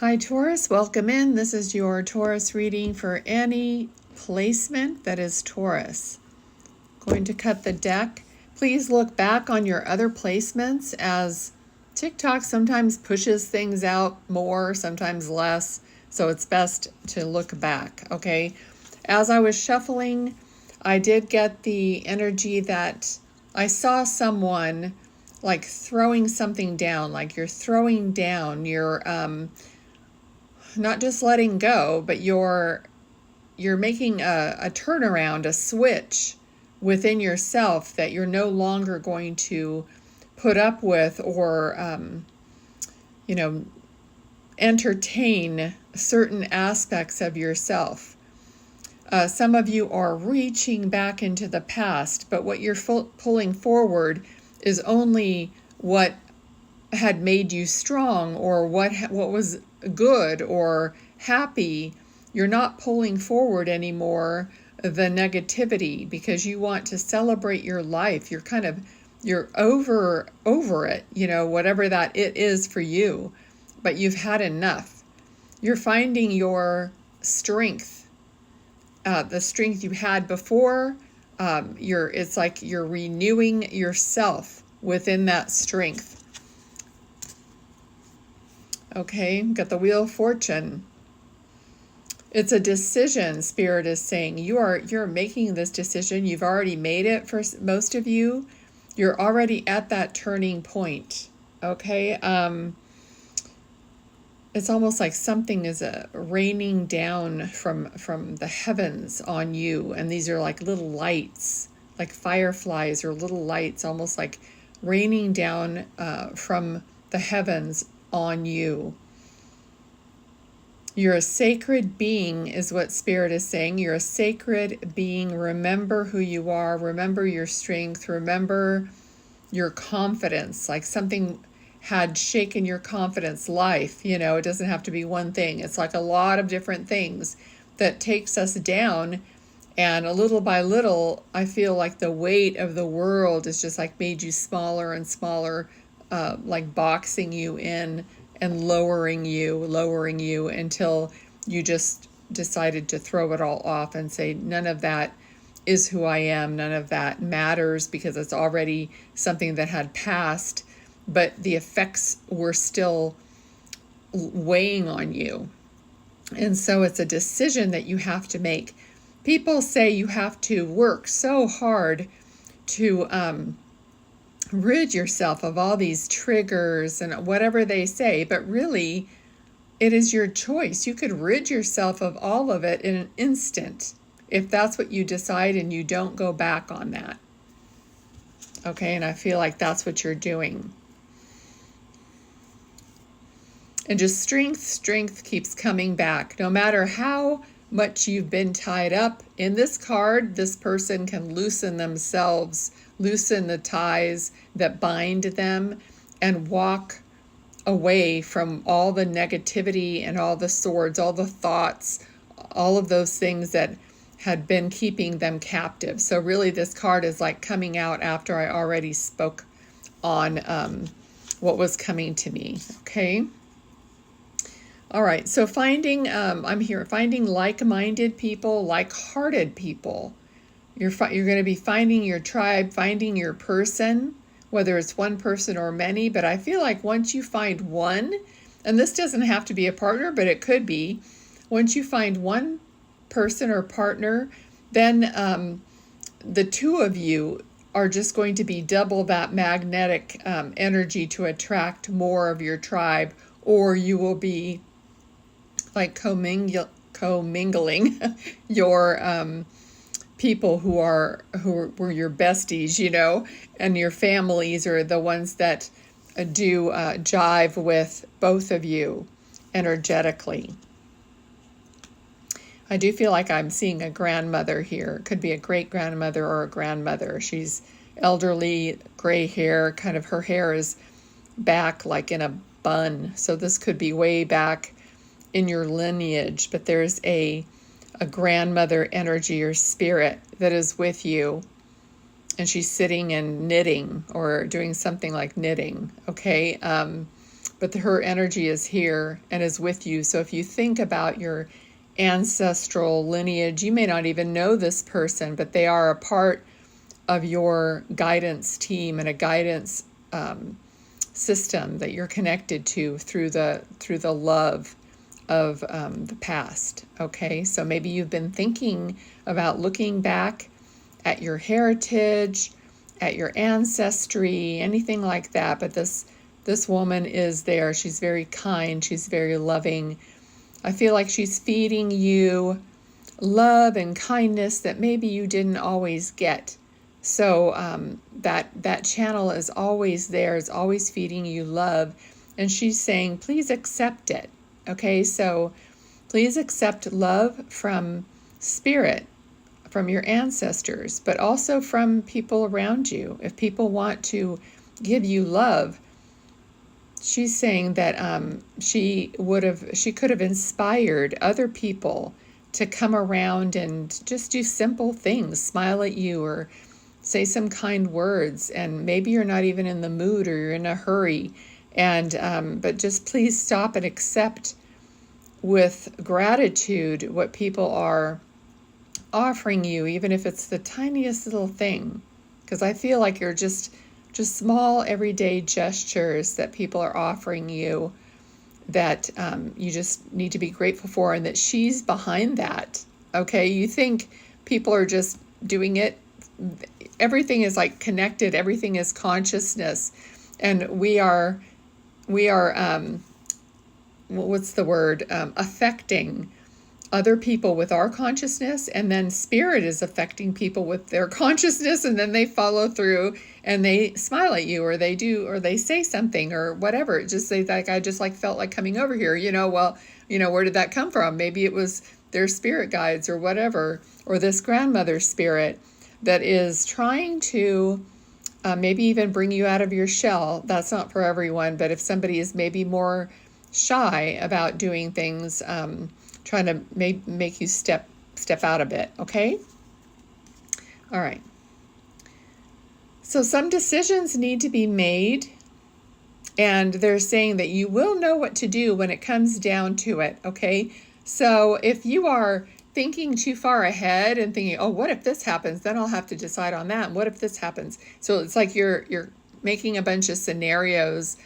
Hi Taurus, welcome in. This is your Taurus reading for any placement that is Taurus. Going to cut the deck. Please look back on your other placements, as TikTok sometimes pushes things out more, sometimes less, so it's best to look back, okay? As I was shuffling, I did get the energy that I saw someone like throwing something down, like you're throwing down, you're not just letting go, but you're making a turnaround, a switch within yourself that you're no longer going to put up with or entertain certain aspects of yourself. Some of you are reaching back into the past, but what you're pulling forward is only what had made you strong, or what was good or happy. You're not pulling forward anymore the negativity, because you want to celebrate your life. You're over it, whatever that it is for you, but you've had enough. You're finding your strength, the strength you had before. It's like you're renewing yourself within that strength. Okay, got the Wheel of Fortune. It's a decision, Spirit is saying. You're making this decision. You've already made it for most of you. You're already at that turning point. Okay, it's almost like something is raining down from the heavens on you, and these are like little lights, like fireflies or little lights, almost like raining down from the heavens on you. You're a sacred being, is what Spirit is saying. You're a sacred being. Remember who you are. Remember your strength. Remember your confidence. Like something had shaken your confidence. Life, it doesn't have to be one thing. It's like a lot of different things that takes us down. And little by little, I feel like the weight of the world is just like made you smaller and smaller, like boxing you in and lowering you until you just decided to throw it all off and say, none of that is who I am. None of that matters, because it's already something that had passed, but the effects were still weighing on you. And so it's a decision that you have to make. People say you have to work so hard to rid yourself of all these triggers and whatever they say, but really it is your choice. You could rid yourself of all of it in an instant if that's what you decide, and you don't go back on that. Okay, and I feel like that's what you're doing. And just strength keeps coming back. No matter how much you've been tied up, in this card, this person can loosen themselves, loosen the ties that bind them, and walk away from all the negativity and all the swords, all the thoughts, all of those things that had been keeping them captive. So really this card is like coming out after I already spoke on what was coming to me. Okay. All right, so I'm here finding like-minded people, like-hearted people. You're going to be finding your tribe, finding your person, whether it's one person or many. But I feel like once you find one, and this doesn't have to be a partner, but it could be, once you find one person or partner, then the two of you are just going to be double that magnetic energy to attract more of your tribe, or you will be like commingling your people who were your besties, and your families are the ones that do jive with both of you energetically. I do feel like I'm seeing a grandmother here. It could be a great-grandmother or a grandmother. She's elderly, gray hair, kind of her hair is back like in a bun. So this could be way back in your lineage, but there's a grandmother energy or spirit that is with you, and she's sitting and knitting or doing something like knitting. Okay, but her energy is here and is with you. So if you think about your ancestral lineage, you may not even know this person, but they are a part of your guidance team and a guidance system that you're connected to through the love of the past. Okay, so maybe you've been thinking about looking back at your heritage, at your ancestry, anything like that. But this woman is there. She's very kind. She's very loving. I feel like she's feeding you love and kindness that maybe you didn't always get. So that channel is always there. It's always feeding you love. And she's saying, please accept it. Okay, so please accept love from spirit, from your ancestors, but also from people around you. If people want to give you love, she's saying that she could have inspired other people to come around and just do simple things, smile at you or say some kind words. And maybe you're not even in the mood or you're in a hurry. And but just please stop and accept with gratitude what people are offering you, even if it's the tiniest little thing. Because I feel like you're just small everyday gestures that people are offering you that you just need to be grateful for, and that she's behind that. Okay, you think people are just doing it. Everything is like connected. Everything is consciousness, and we are what's the word? Affecting other people with our consciousness, and then spirit is affecting people with their consciousness, and then they follow through and they smile at you, or they do, or they say something or whatever. It just say like, I just like felt like coming over here, well, where did that come from? Maybe it was their spirit guides or whatever, or this grandmother spirit that is trying to maybe even bring you out of your shell. That's not for everyone, but if somebody is maybe more shy about doing things, trying to make you step out a bit. Okay. All right. So some decisions need to be made, and they're saying that you will know what to do when it comes down to it. Okay. So if you are thinking too far ahead and thinking, oh, what if this happens? Then I'll have to decide on that. And what if this happens? So it's like you're making a bunch of scenarios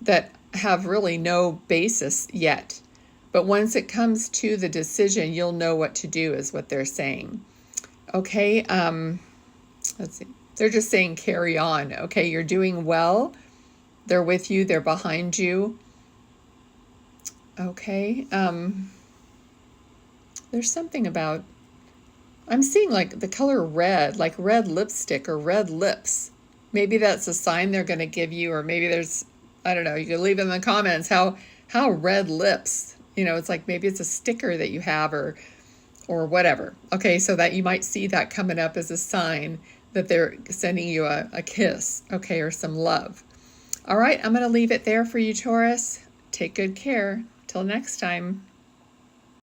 that have really no basis yet. But once it comes to the decision, you'll know what to do, is what they're saying. Okay, let's see. They're just saying carry on. Okay, you're doing well. They're with you. They're behind you. Okay, there's something about, I'm seeing like the color red, like red lipstick or red lips. Maybe that's a sign they're going to give you, or maybe there's, I don't know, you can leave in the comments how red lips, it's like maybe it's a sticker that you have or whatever. Okay, so that you might see that coming up as a sign that they're sending you a kiss, okay, or some love. All right, I'm going to leave it there for you, Taurus. Take good care. Till next time.